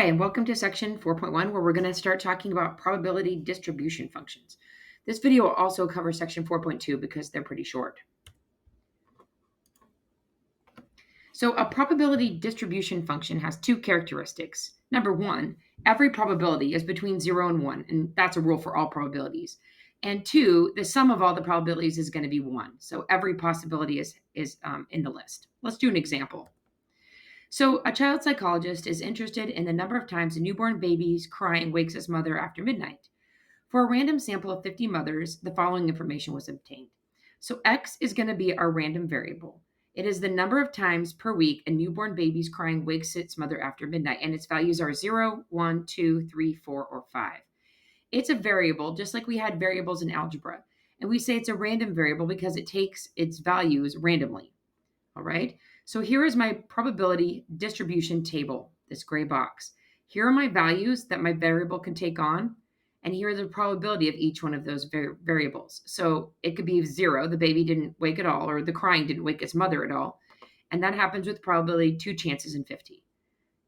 Hi, and welcome to section 4.1, where we're going to start talking about probability distribution functions. This video will also cover section 4.2 because they're pretty short. So a probability distribution function has two characteristics. Number one, every probability is between 0 and 1, and that's a rule for all probabilities. And two, the sum of all the probabilities is going to be 1. So every possibility is in the list. Let's do an example. So, a child psychologist is interested in the number of times a newborn baby's crying wakes its mother after midnight. For a random sample of 50 mothers, the following information was obtained. So, X is going to be our random variable. It is the number of times per week a newborn baby's crying wakes its mother after midnight, and its values are 0, 1, 2, 3, 4, or 5. It's a variable, just like we had variables in algebra. And we say it's a random variable because it takes its values randomly. All right. So here is my probability distribution table, this gray box. Here are my values that my variable can take on. And here is the probability of each one of those variables. So it could be 0, the baby didn't wake at all, or the crying didn't wake its mother at all. And that happens with probability 2 chances in 50.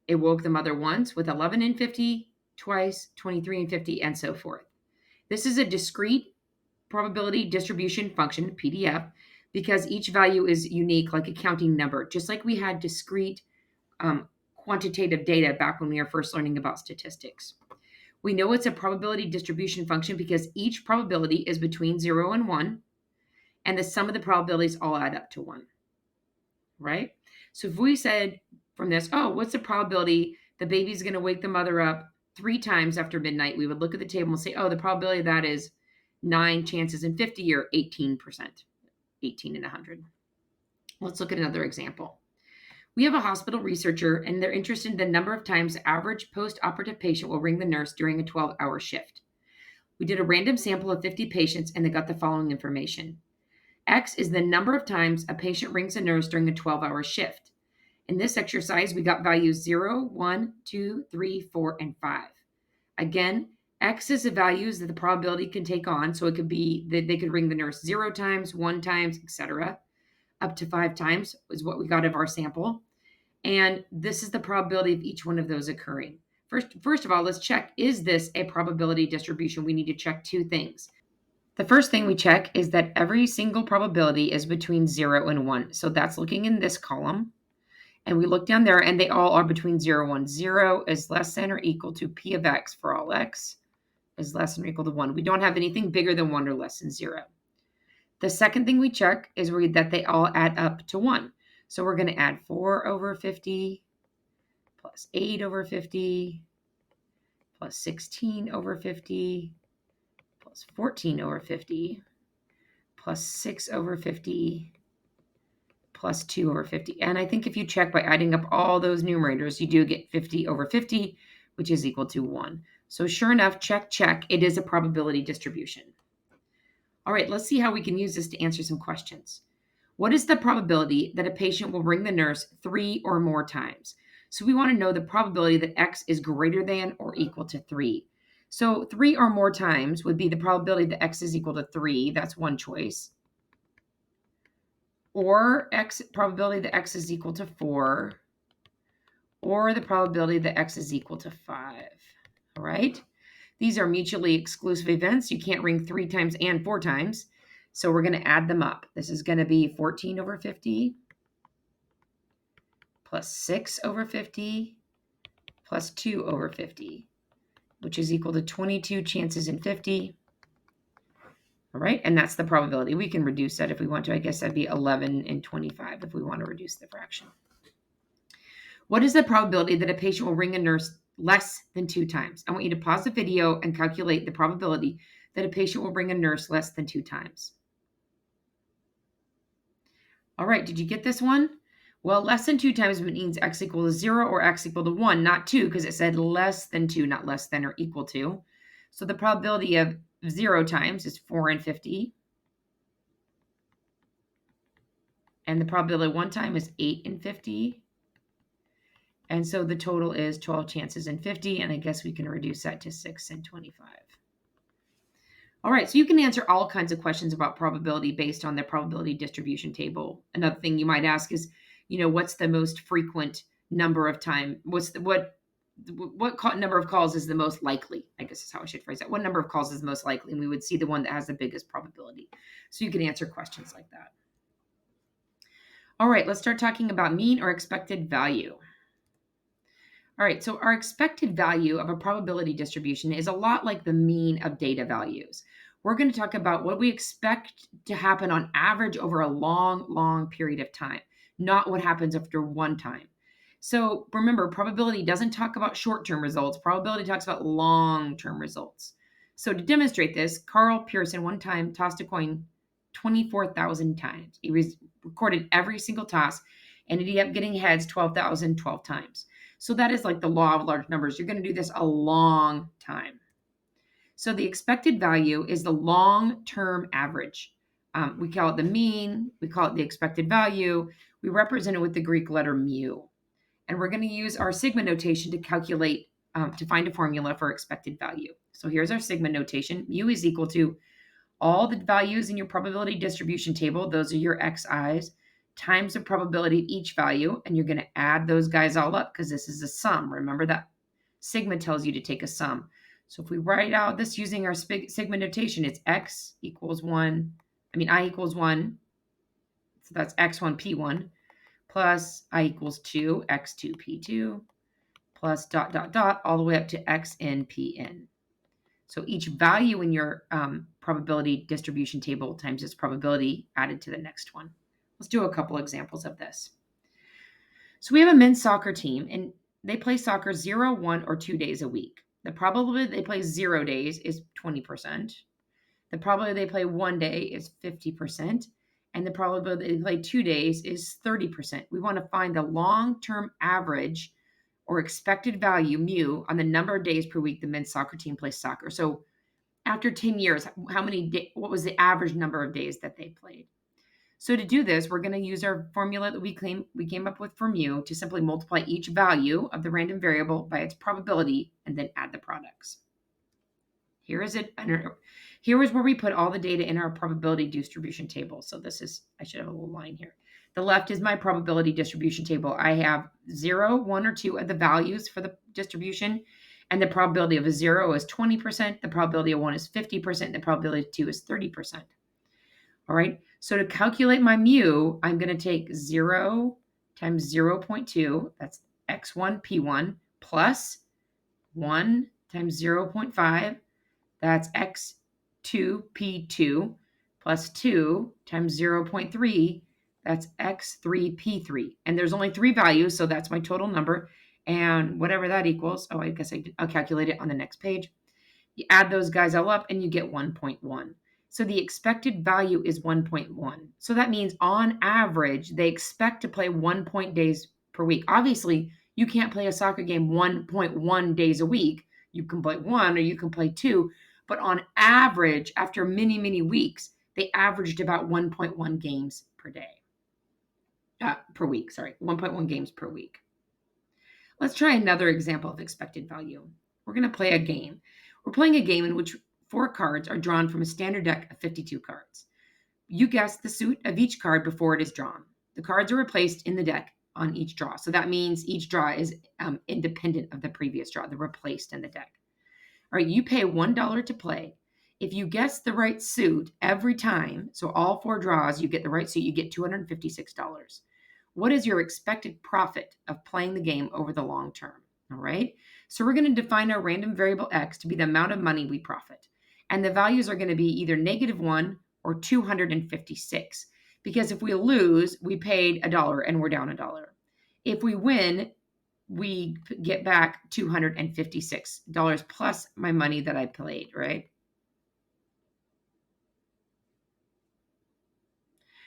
It woke the mother once with 11 in 50, twice, 23 in 50, and so forth. This is a discrete probability distribution function, PDF, because each value is unique, like a counting number, just like we had discrete quantitative data back when we were first learning about statistics. We know it's a probability distribution function because each probability is between 0 and 1, and the sum of the probabilities all add up to 1, right? So if we said from this, what's the probability the baby's going to wake the mother up 3 times after midnight, we would look at the table and say, the probability of that is 9 chances in 50, or 18%, 18 in 100. Let's look at another example. We have a hospital researcher, and they're interested in the number of times the average post-operative patient will ring the nurse during a 12-hour shift. We did a random sample of 50 patients, and they got the following information. X is the number of times a patient rings a nurse during a 12-hour shift. In this exercise, we got values 0, 1, 2, 3, 4, and 5. Again, X is the values that the probability can take on. So it could be that they could ring the nurse 0 times, 1 times, etc. Up to 5 times is what we got of our sample. And this is the probability of each one of those occurring. First of all, let's check, is this a probability distribution? We need to check 2 things. The first thing we check is that every single probability is between 0 and 1. So that's looking in this column. And we look down there, and they all are between 0 and 1. 0 is less than or equal to P of X for all X is less than or equal to 1. We don't have anything bigger than 1 or less than 0. The second thing we check is that they all add up to 1. So we're going to add 4 over 50 plus 8 over 50 plus 16 over 50 plus 14 over 50 plus 6 over 50 plus 2 over 50. And I think if you check by adding up all those numerators, you do get 50 over 50, which is equal to 1. So sure enough, check, it is a probability distribution. All right, let's see how we can use this to answer some questions. What is the probability that a patient will ring the nurse 3 or more times? So we want to know the probability that X is greater than or equal to 3. So 3 or more times would be the probability that X is equal to 3. That's one choice. Or probability that X is equal to 4. Or the probability that X is equal to 5. All right. These are mutually exclusive events. You can't ring 3 times and 4 times. So we're going to add them up. This is going to be 14 over 50 plus 6 over 50 plus 2 over 50, which is equal to 22 chances in 50. All right, and that's the probability. We can reduce that if we want to. I guess that'd be 11 in 25 if we want to reduce the fraction. What is the probability that a patient will ring a nurse less than 2 times? I want you to pause the video and calculate the probability that a patient will ring a nurse less than 2 times. All right, did you get this one? Well, less than 2 times means X equal to 0 or X equal to 1, not 2, because it said less than 2, not less than or equal to. So the probability of 0 times is 4 in 50. And the probability of 1 time is 8 in 50. And so the total is 12 chances in 50. And I guess we can reduce that to 6 in 25. All right, so you can answer all kinds of questions about probability based on the probability distribution table. Another thing you might ask is, what's the most frequent number of time? What number of calls is the most likely, I guess is how I should phrase that. What number of calls is the most likely? And we would see the one that has the biggest probability. So you can answer questions like that. All right, let's start talking about mean or expected value. All right, so our expected value of a probability distribution is a lot like the mean of data values. We're going to talk about what we expect to happen on average over a long, long period of time, not what happens after one time. So remember, probability doesn't talk about short-term results. Probability talks about long-term results. So to demonstrate this, Carl Pearson one time tossed a coin 24,000 times. He recorded every single toss and ended up getting heads 12,012 times. So that is like the law of large numbers. You're going to do this a long time. So the expected value is the long-term average. We call it the mean. We call it the expected value. We represent it with the Greek letter mu. And we're going to use our sigma notation to calculate, to find a formula for expected value. So here's our sigma notation. Mu is equal to all the values in your probability distribution table. Those are your xi's times the probability of each value. And you're going to add those guys all up because this is a sum. Remember that sigma tells you to take a sum. So if we write out this using our sigma notation, it's x equals 1. I equals 1. So that's x1 p1 plus I equals 2 x2 p2 plus dot, dot, dot, all the way up to xn pn. So each value in your probability distribution table times its probability added to the next one. Let's do a couple examples of this. So we have a men's soccer team, and they play soccer 0, 1, or 2 days a week. The probability they play 0 days is 20%. The probability they play 1 day is 50%. And the probability they play 2 days is 30%. We want to find the long-term average or expected value, mu, on the number of days per week the men's soccer team plays soccer. So after 10 years, what was the average number of days that they played? So to do this, we're going to use our formula that we came up with for mu to simply multiply each value of the random variable by its probability and then add the products. Here is where we put all the data in our probability distribution table. So I should have a little line here. The left is my probability distribution table. I have 0, 1, or 2 of the values for the distribution, and the probability of a 0 is 20%, the probability of 1 is 50%, and the probability of 2 is 30%. All right, so to calculate my mu, I'm going to take 0 times 0.2, that's x1 p1, plus 1 times 0.5, that's x2 p2, plus 2 times 0.3, that's x3 p3. And there's only 3 values, so that's my total number. And whatever that equals, I guess I'll calculate it on the next page. You add those guys all up and you get 1.1. So the expected value is 1.1. So that means on average, they expect to play 1 point days per week. Obviously, you can't play a soccer game 1.1 days a week. You can play 1 or you can play 2. But on average, after many, many weeks, they averaged about 1.1 games per week, 1.1 games per week. Let's try another example of expected value. We're going to play a game. We're playing a game in which 4 cards are drawn from a standard deck of 52 cards. You guess the suit of each card before it is drawn. The cards are replaced in the deck on each draw. So that means each draw is independent of the previous draw. They're replaced in the deck. All right, you pay $1 to play. If you guess the right suit every time, so all 4 draws, you get the right suit, you get $256. What is your expected profit of playing the game over the long term? All right, so we're going to define our random variable x to be the amount of money we profit. And the values are going to be either -1 or 256. Because if we lose, we paid $1 and we're down $1. If we win, we get back $256 plus my money that I played, right?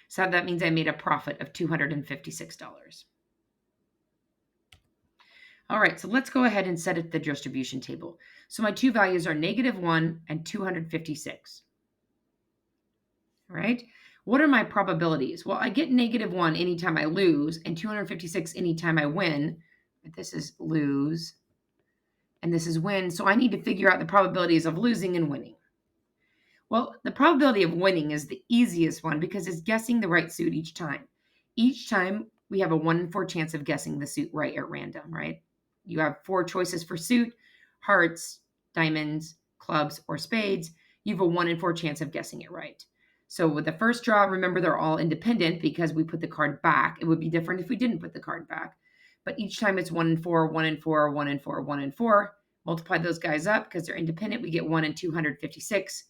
So that means I made a profit of $256. All right, so let's go ahead and set up the distribution table. So my 2 values are -1 and 256. All right, what are my probabilities? Well, I get -1 anytime I lose and 256 anytime I win. This is lose and this is win. So I need to figure out the probabilities of losing and winning. Well, the probability of winning is the easiest one because it's guessing the right suit each time. Each time we have a 1 in 4 chance of guessing the suit right at random, right? you have 4 choices for suit, hearts, diamonds, clubs, or spades. You have a 1 in 4 chance of guessing it right. So with the first draw, remember they're all independent because we put the card back. It would be different if we didn't put the card back. But each time it's 1 in 4, 1 in 4, 1 in 4, 1 in 4. Multiply those guys up because they're independent. We get 1 in 256,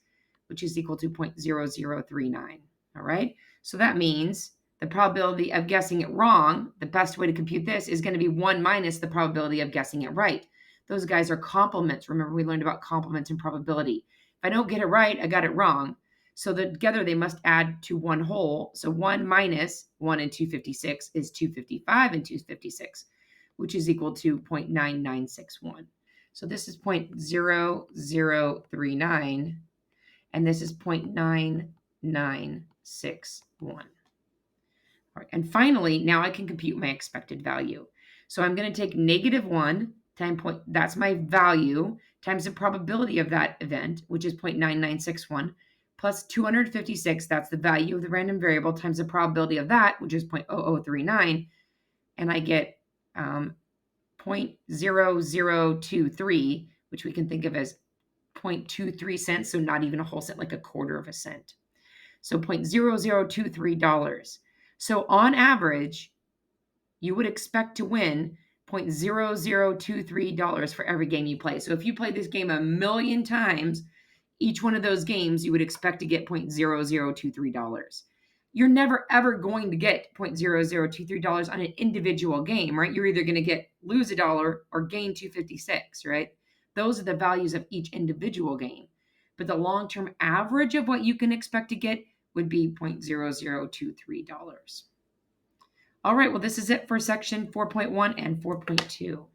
which is equal to 0.0039. All right. So that means the probability of guessing it wrong, the best way to compute this is going to be 1 minus the probability of guessing it right. Those guys are complements. Remember, we learned about complements and probability. If I don't get it right, I got it wrong. So together they must add to one whole. So 1 minus 1 and 256 is 255 and 256, which is equal to 0.9961. So this is 0.0039, and this is 0.9961. All right, and finally, now I can compute my expected value. So I'm going to take -1 times that's my value, times the probability of that event, which is 0.9961, plus 256, that's the value of the random variable, times the probability of that, which is 0.0039, and I get 0.0023, which we can think of as 0.23 cents, so not even a whole cent, like a quarter of a cent. So $0.0023. So on average, you would expect to win $0.0023 for every game you play. So if you play this game a million times, each one of those games, you would expect to get $0.0023. You're never ever going to get $0.0023 on an individual game, right? You're either going to lose $1 or gain 256, right? Those are the values of each individual game. But the long-term average of what you can expect to get would be $0.0023. All right, well, this is it for section 4.1 and 4.2.